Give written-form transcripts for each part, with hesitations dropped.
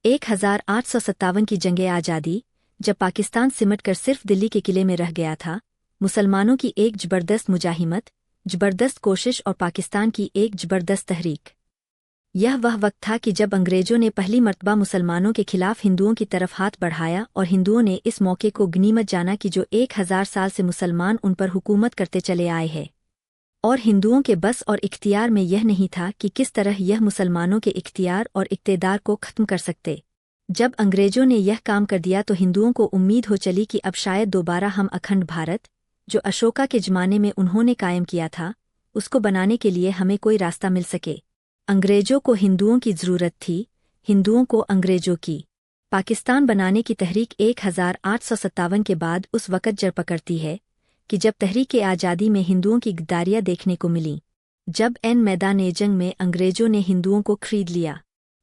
1857 की जंगे आज़ादी, जब पाकिस्तान सिमट कर सिर्फ दिल्ली के किले में रह गया था, मुसलमानों की एक जबरदस्त मुजाहिमत, जबरदस्त कोशिश और पाकिस्तान की एक जबरदस्त तहरीक। यह वह वक्त था कि जब अंग्रेजों ने पहली मर्तबा मुसलमानों के खिलाफ हिंदुओं की तरफ हाथ बढ़ाया और हिंदुओं ने इस मौके को गनीमत जाना कि जो 1000 साल से मुसलमान उन पर हुकूमत करते चले आए हैं। और हिंदुओं के बस और इख्तियार में यह नहीं था कि किस तरह यह मुसलमानों के इख्तियार और इक़्तिदार को ख़त्म कर सकते। जब अंग्रेजों ने यह काम कर दिया तो हिंदुओं को उम्मीद हो चली कि अब शायद दोबारा हम अखंड भारत, जो अशोका के ज़माने में उन्होंने कायम किया था, उसको बनाने के लिए हमें कोई रास्ता मिल सके। अंग्रेजों को हिंदुओं की ज़रूरत थी, हिंदुओं को अंग्रेजों की। पाकिस्तान बनाने की तहरीक 1857 के बाद उस वक़्त जड़ पकड़ती है कि जब तहरीक आज़ादी में हिंदुओं की गद्दारियाँ देखने को मिली, जब मैदान जंग में अंग्रेजों ने हिंदुओं को खरीद लिया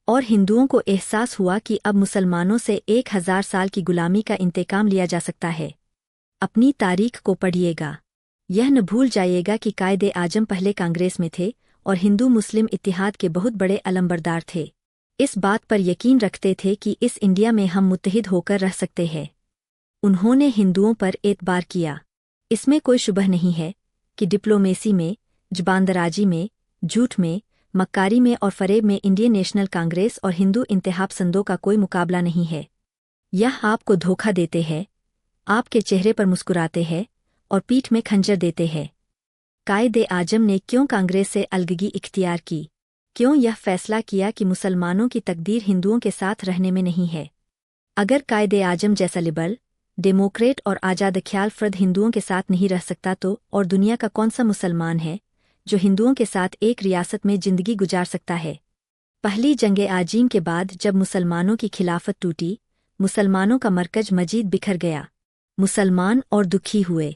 और हिंदुओं को एहसास हुआ कि अब मुसलमानों से 1000 साल की गुलामी का इंतकाम लिया जा सकता है। अपनी तारीख को पढ़िएगा, यह न भूल जाइएगा कि कायदे आजम पहले कांग्रेस में थे और हिंदू मुस्लिम इत्तिहाद के बहुत बड़े अलंबरदार थे। इस बात पर यकीन रखते थे कि इस इंडिया में हम मुत्तहिद होकर रह सकते हैं। उन्होंने हिंदुओं पर एतबार किया। इसमें कोई शुबह नहीं है कि डिप्लोमेसी में, जबानदराजी में, झूठ में, मक्कारी में और फरेब में इंडियन नेशनल कांग्रेस और हिंदू इंतहापसंदों का कोई मुकाबला नहीं है। यह आपको धोखा देते हैं, आपके चेहरे पर मुस्कुराते हैं और पीठ में खंजर देते हैं। कायदे आजम ने क्यों कांग्रेस से अलगगी इख्तियार की? क्यों यह फैसला किया कि मुसलमानों की तकदीर हिंदुओं के साथ रहने में नहीं है? अगर कायदे आजम जैसा लिबरल, डेमोक्रेट और आज़ाद ख्याल फ़र्द हिंदुओं के साथ नहीं रह सकता तो और दुनिया का कौन सा मुसलमान है जो हिंदुओं के साथ एक रियासत में जिंदगी गुजार सकता है? पहली जंगे आजीम के बाद जब मुसलमानों की खिलाफत टूटी, मुसलमानों का मरकज मजीद बिखर गया। मुसलमान और दुखी हुए।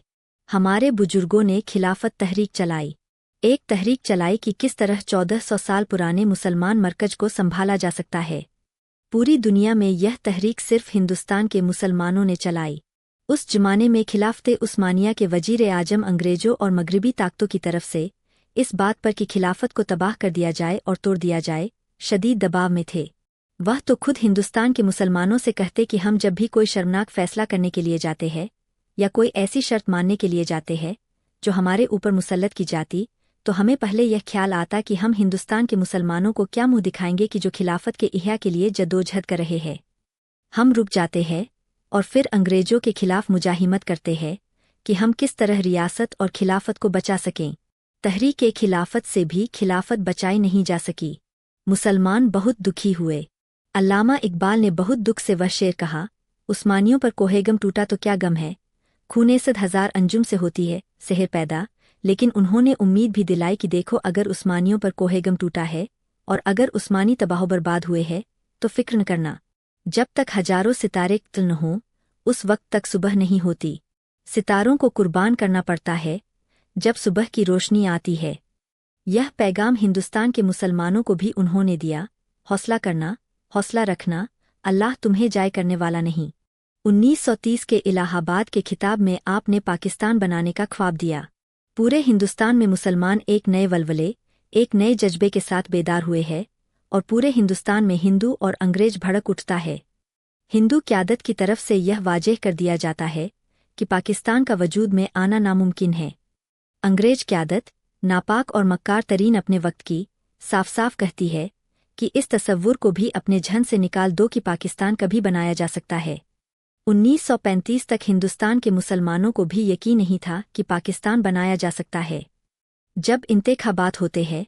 हमारे बुजुर्गों ने खिलाफत तहरीक चलाई। एक तहरीक चलाई कि किस तरह 1400 साल पुराने मुसलमान मरकज को संभाला जा सकता है। पूरी दुनिया में यह तहरीक सिर्फ हिंदुस्तान के मुसलमानों ने चलाई। उस जमाने में खिलाफत उस्मानिया के वजीर आजम अंग्रेजों और मगरबी ताकतों की तरफ से इस बात पर कि खिलाफत को तबाह कर दिया जाए और तोड़ दिया जाए, शदीद दबाव में थे। वह तो खुद हिंदुस्तान के मुसलमानों से कहते कि हम जब भी कोई शर्मनाक फैसला करने के लिए जाते हैं या कोई ऐसी शर्त मानने के लिए जाते हैं जो हमारे ऊपर मुसल्लत की जाती, तो हमें पहले यह ख्याल आता कि हम हिंदुस्तान के मुसलमानों को क्या मुंह दिखाएंगे कि जो खिलाफत के इह्या के लिए जद्दोजहद कर रहे हैं। हम रुक जाते हैं और फिर अंग्रेजों के खिलाफ मुजाहिमत करते हैं कि हम किस तरह रियासत और खिलाफत को बचा सकें। तहरीक खिलाफत से भी खिलाफत बचाई नहीं जा सकी। मुसलमान बहुत दुखी हुए। अल्लामा इकबाल ने बहुत दुख से वह शेर कहा, उस्मानियों पर कोहेगम टूटा तो क्या गम है, खूने सद हजार अंजुम से होती है सेहर पैदा। लेकिन उन्होंने उम्मीद भी दिलाई कि देखो अगर उस्मानियों पर कोहेगम टूटा है और अगर उस्मानी तबाह बर्बाद हुए हैं तो फिक्र न करना, जब तक हजारों सितारे कत्ल न हों उस वक्त तक सुबह नहीं होती। सितारों को कुर्बान करना पड़ता है जब सुबह की रोशनी आती है। यह पैगाम हिंदुस्तान के मुसलमानों को भी उन्होंने दिया, हौसला करना, हौसला रखना, अल्लाह तुम्हें जाय करने वाला नहीं। 1930 के इलाहाबाद के खिताब में आपने पाकिस्तान बनाने का ख्वाब दिया। पूरे हिंदुस्तान में मुसलमान एक नए वलवले, एक नए जज्बे के साथ बेदार हुए हैं और पूरे हिंदुस्तान में हिंदू और अंग्रेज भड़क उठता है। हिंदू क़यादत की तरफ से यह वाज़ेह कर दिया जाता है कि पाकिस्तान का वजूद में आना नामुमकिन है। अंग्रेज क़यादत, नापाक और मक्कार तरीन अपने वक्त की, साफ साफ कहती है कि इस तसव्वुर को भी अपने झन से निकाल दो कि पाकिस्तान कभी बनाया जा सकता है। 1935 तक हिंदुस्तान के मुसलमानों को भी यकीन नहीं था कि पाकिस्तान बनाया जा सकता है। जब इंतखाबात होते हैं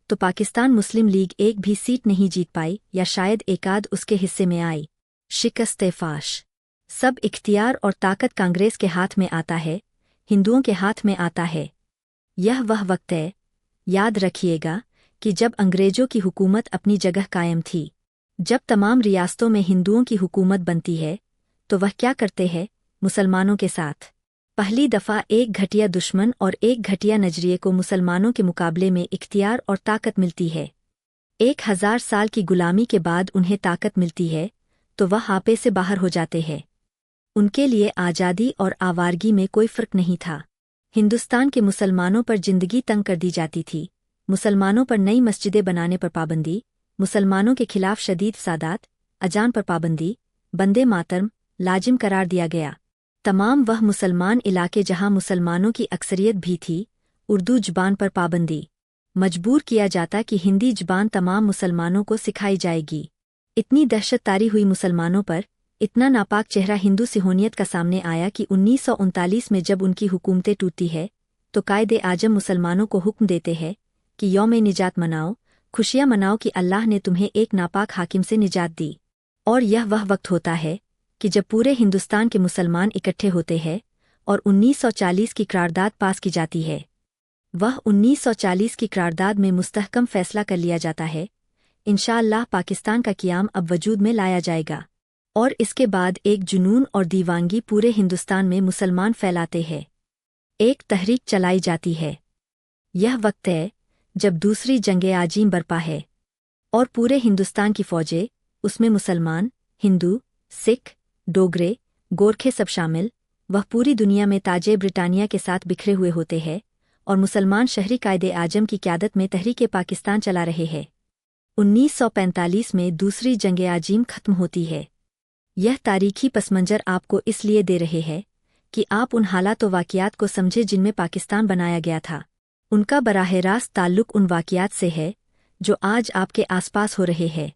तो पाकिस्तान मुस्लिम लीग एक भी सीट नहीं जीत पाई या शायद एकाध उसके हिस्से में आई। शिकस्त फाश। सब इख्तियार और ताकत कांग्रेस के हाथ में आता है, हिंदुओं के हाथ में आता है। यह वह वक्त है, याद रखिएगा, कि जब अंग्रेजों की हुकूमत अपनी जगह कायम थी। जब तमाम रियासतों में हिंदुओं की हुकूमत बनती है तो वह क्या करते हैं मुसलमानों के साथ? पहली दफ़ा एक घटिया दुश्मन और एक घटिया नजरिए को मुसलमानों के मुकाबले में इख्तियार और ताकत मिलती है। 1000 साल की गुलामी के बाद उन्हें ताकत मिलती है तो वह आपे से बाहर हो जाते हैं। उनके लिए आज़ादी और आवारगी में कोई फ़र्क नहीं था। हिंदुस्तान के मुसलमानों पर जिंदगी तंग कर दी जाती थी। मुसलमानों पर नई मस्जिदें बनाने पर पाबंदी, मुसलमानों के खिलाफ शदीद फसादात, अजान पर पाबंदी, बंदे मातरम लाजिम करार दिया गया। तमाम वह मुसलमान इलाके जहां मुसलमानों की अक्सरियत भी थी, उर्दू ज़बान पर पाबंदी। मजबूर किया जाता कि हिंदी ज़बान तमाम मुसलमानों को सिखाई जाएगी। इतनी दहशत तारी हुई मुसलमानों पर, इतना नापाक चेहरा हिंदू सिहोनियत का सामने आया कि 1939 में जब उनकी हुकूमतें टूटती है तो कायदे आजम मुसलमानों को हुक्म देते हैं कि यौम निजात मनाओ, खुशियाँ मनाओ कि अल्लाह ने तुम्हें एक नापाक हाकिम से निजात दी। और यह वह वक्त होता है कि जब पूरे हिंदुस्तान के मुसलमान इकट्ठे होते हैं और 1940 की करारदाद पास की जाती है। वह 1940 की करारदाद में मुस्तहकम फैसला कर लिया जाता है, इंशाअल्लाह पाकिस्तान का क़याम अब वजूद में लाया जाएगा। और इसके बाद एक जुनून और दीवानगी पूरे हिंदुस्तान में मुसलमान फैलाते हैं। एक तहरीक चलाई जाती है। यह वक्त है जब दूसरी जंगे आजीम बरपा है और पूरे हिंदुस्तान की फौजें, उसमें मुसलमान, हिंदू, सिख, डोगरे, गोरखे सब शामिल, वह पूरी दुनिया में ताजे ब्रिटानिया के साथ बिखरे हुए होते हैं और मुसलमान शहरी कायदे आजम की क़यादत में तहरीक पाकिस्तान चला रहे हैं। 1945 में दूसरी जंगे आजीम खत्म होती है। यह तारीखी पसमंजर आपको इसलिए दे रहे हैं कि आप उन हालात व वाक़ियात को समझे जिनमें पाकिस्तान बनाया गया था। उनका बराह रास्त ताल्लुक़ उन वाक़ियात से है जो आज आपके आसपास हो रहे हैं।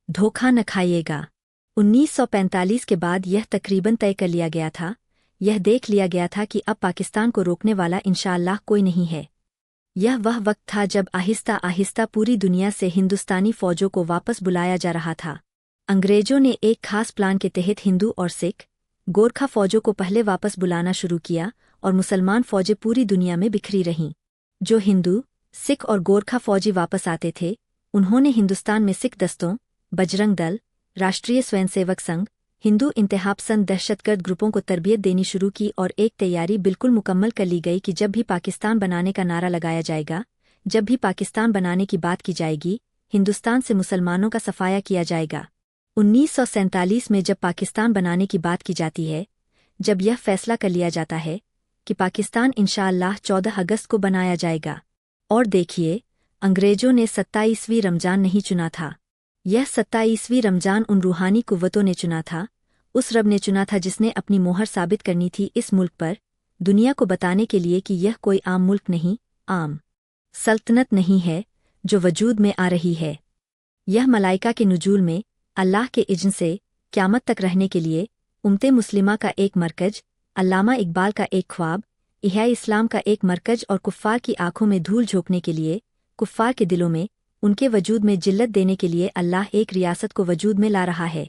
धोखा न खाइएगा। 1945 के बाद यह तकरीबन तय कर लिया गया था, यह देख लिया गया था कि अब पाकिस्तान को रोकने वाला इंशाअल्लाह कोई नहीं है। यह वह वक्त था जब आहिस्ता आहिस्ता पूरी दुनिया से हिंदुस्तानी फ़ौजों को वापस बुलाया जा रहा था। अंग्रेजों ने एक खास प्लान के तहत हिंदू और सिख, गोरखा फ़ौजों को पहले वापस बुलाना शुरू किया और मुसलमान फ़ौजें पूरी दुनिया में बिखरी रहीं। जो हिंदू, सिख और गोरखा फ़ौजी वापस आते थे, उन्होंने हिंदुस्तान में सिख दस्तों, बजरंग दल, राष्ट्रीय स्वयंसेवक संघ, हिंदू इंतहापसंद दहशतगर्द ग्रुपों को तरबियत देनी शुरू की और एक तैयारी बिल्कुल मुकम्मल कर ली गई कि जब भी पाकिस्तान बनाने का नारा लगाया जाएगा, जब भी पाकिस्तान बनाने की बात की जाएगी, हिंदुस्तान से मुसलमानों का सफाया किया जाएगा। 1947 में जब पाकिस्तान बनाने की बात की जाती है, जब यह फैसला कर लिया जाता है कि पाकिस्तान इंशाअल्लाह 14 अगस्त को बनाया जाएगा। और देखिए, अंग्रेजों ने 27वीं रमजान नहीं चुना था। यह 27वीं रमजान उन रूहानी कुव्वतों ने चुना था, उस रब ने चुना था जिसने अपनी मोहर साबित करनी थी इस मुल्क पर, दुनिया को बताने के लिए कि यह कोई आम मुल्क नहीं, आम सल्तनत नहीं है जो वजूद में आ रही है। यह मलाइका के नुजूल में, अल्लाह के इज़्न से क़यामत तक रहने के लिए, उम्मते मुस्लिमा का एक मरकज, अल्लामा इकबाल का एक ख्वाब, इह्या इस्लाम का एक मरकज और कुफ़ार की आंखों में धूल झोंकने के लिए, कुफ़ार के दिलों में, उनके वजूद में जिल्लत देने के लिए अल्लाह एक रियासत को वजूद में ला रहा है,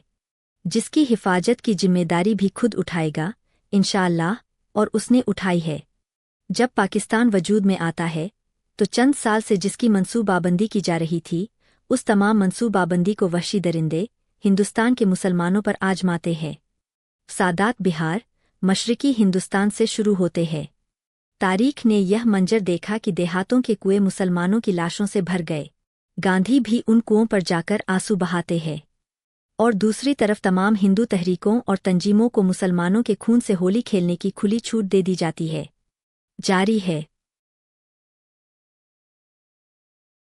जिसकी हिफाजत की जिम्मेदारी भी खुद उठाएगा इंशाअल्लाह, और उसने उठाई है। जब पाकिस्तान वजूद में आता है तो चंद साल से जिसकी मनसूबाबंदी की जा रही थी, उस तमाम मनसूबाबंदी को वहशी दरिंदे हिंदुस्तान के मुसलमानों पर आजमाते हैं। सादात बिहार, मशरिकी हिंदुस्तान से शुरू होते हैं। तारीख ने यह मंजर देखा कि देहातों के कुएं मुसलमानों की लाशों से भर गए। गांधी भी उन कुओं पर जाकर आंसू बहाते हैं। और दूसरी तरफ तमाम हिंदू तहरीकों और तंजीमों को मुसलमानों के खून से होली खेलने की खुली छूट दे दी जाती है। जारी है।